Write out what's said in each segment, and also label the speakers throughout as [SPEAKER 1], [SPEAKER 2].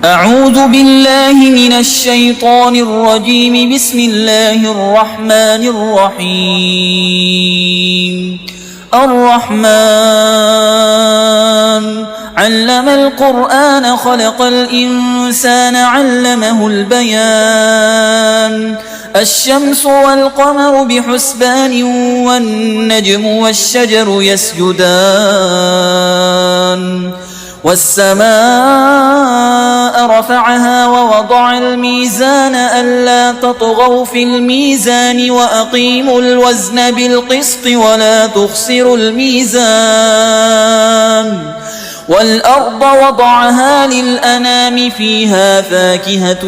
[SPEAKER 1] أعوذ بالله من الشيطان الرجيم. بسم الله الرحمن الرحيم. الرحمن علم القرآن خلق الإنسان علمه البيان. الشمس والقمر بحسبان والنجم والشجر يسجدان. والسماء رفعها ووضع الميزان ألا تطغوا في الميزان وأقيموا الوزن بالقسط ولا تخسروا الميزان. والأرض وضعها للأنام فيها فاكهة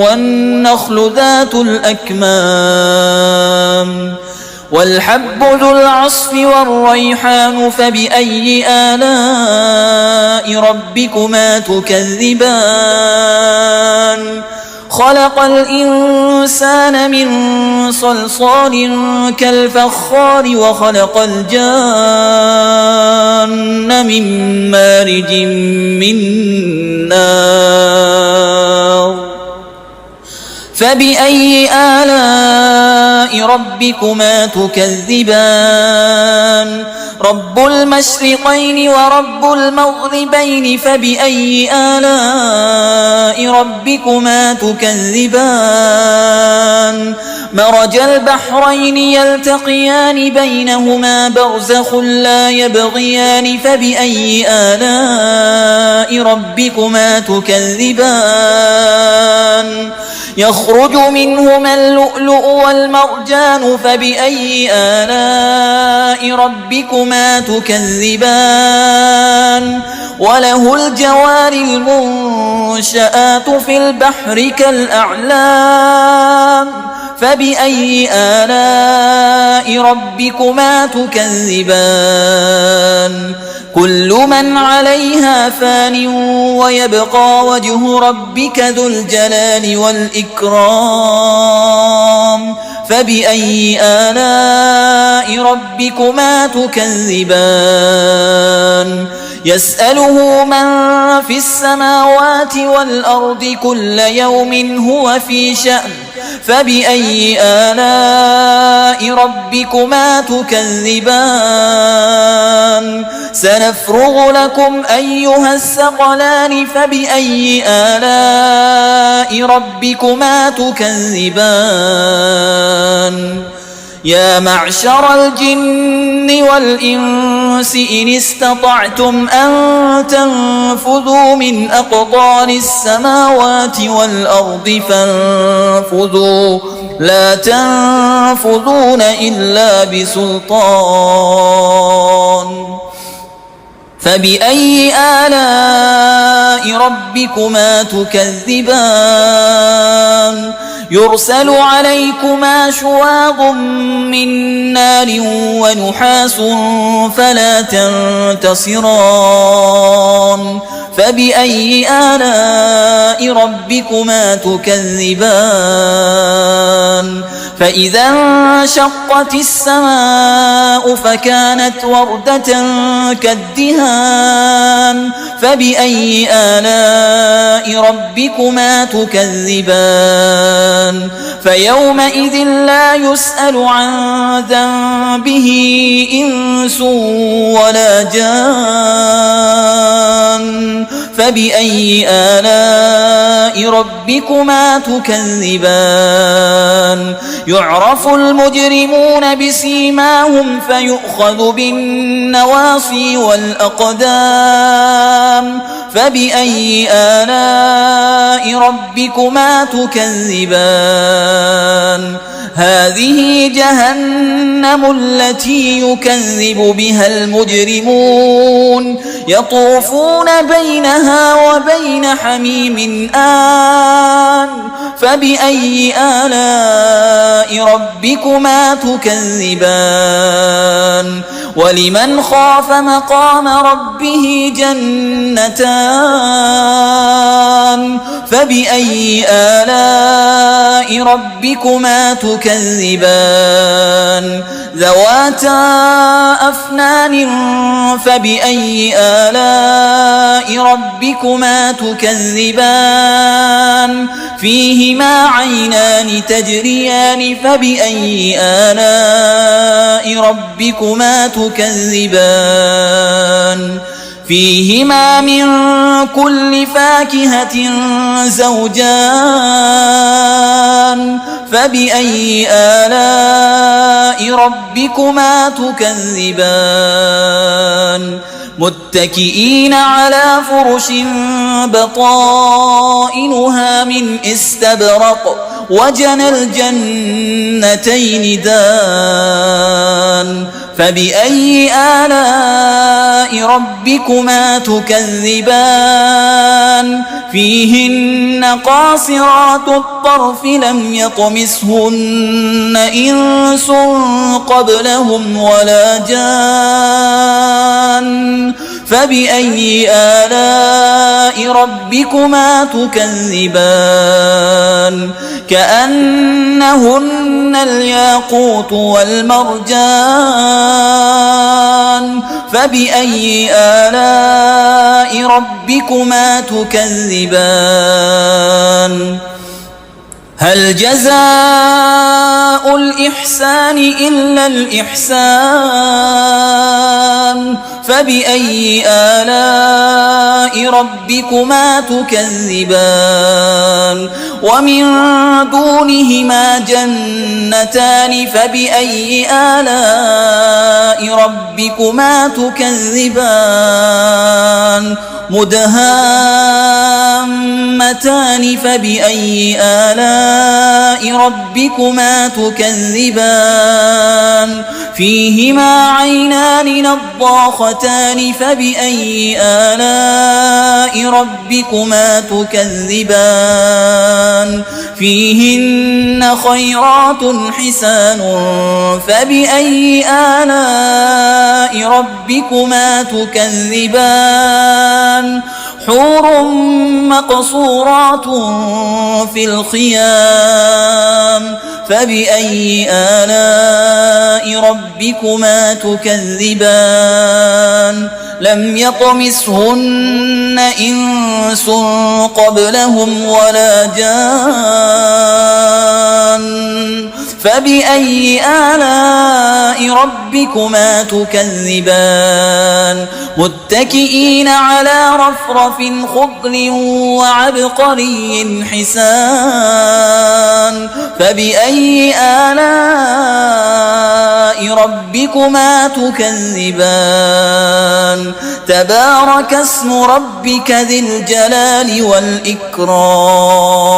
[SPEAKER 1] والنخل ذات الأكمام والحب ذو العصف والريحان. فبأي آلاء ربكما تكذبان؟ خلق الإنسان من صلصال كالفخار وخلق الجان من مارج من نار. فبأي آلاء ربكما تكذبان؟ رب المشرقين ورب المغربين. فبأي آلاء ربكما تكذبان؟ مرج البحرين يلتقيان بينهما برزخ لا يبغيان. فبأي آلاء ربكما تكذبان؟ يخرج منهما اللؤلؤ والمرجان. فبأي آلاء ربكما تكذبان؟ وله الجوار المنشآت في البحر كالأعلام. فبأي آلاء ربكما تكذبان؟ كل من عليها فان ويبقى وجه ربك ذو الجلال والإكرام. فبأي آلاء ربكما تكذبان؟ يسأله من في السماوات والأرض كل يوم هو في شأن. فبأي آلاء ربكما تكذبان؟ سنفرغ لكم أيها الثقلان. فبأي آلاء ربكما تكذبان؟ يا معشر الجن والإنس إن استطعتم أن تنفذوا من أقطار السماوات والأرض فانفذوا لا تنفذون إلا بسلطان. فبأي آلاء ربكما تكذبان؟ يرسل عليكما شواظ من نار ونحاس فلا تنتصران. فبأي آلاء ربكما تكذبان؟ فإذا انشقت السماء فكانت وردة كالدهان. فبأي آلاء ربكما تكذبان؟ فيومئذ لا يسأل عن ذنبه إنس ولا جان. فبأي آلاء ربكما تكذبان؟ يعرف المجرمون بسيماهم فيؤخذ بالنواصي والأقدام. فبأي آلاء ربكما تكذبان؟ هذه جهنم التي يكذب بها المجرمون يطوفون بينها وبين حميم آن. فبأي آلاء ربكما تكذبان؟ ولمن خاف مقام ربه جنتان. فبأي آلاء ربكما تكذبان ذواتا أفنان فبأي آلاء ربكما تكذبان فيهما عينان تجريان فبأي آلاء ربكما تكذبان فيهما من كل فاكهة زوجان فبأي آلاء ربكما تكذبان متكئين على فرش بطائنها من استبرق وجنى الجنتين دان فبأي آلاء ربكما تكذبان فيهن قاصرات الطرف لم يطمسهن إنس قبلهم ولا جان فبأي آلاء ربكما تكذبان كأنهن الياقوت والمرجان فبأي آلاء ربكما تكذبان هل جزاء الإحسان إلا الإحسان فبأي آلاء ربكما تكذبان ومن دونهما جنتان فبأي آلاء ربكما تكذبان مدهامتان فبأي آلاء ربكما تكذبان فيهما عينان نضاختان فبأي آلاء ربكما تكذبان فيهن خيرات حسان فبأي آلاء ربكما تكذبان حور مقصورات في الخيام فبأي آلاء ربكما تكذبان لم يطمسهن إنس قبلهم ولا جان فبأي آلاء ربكما تكذبان متكئين على رفرف خضر وعبقري حسان فبأي آلاء ربكما تكذبان تبارك اسم ربك ذي الجلال والإكرام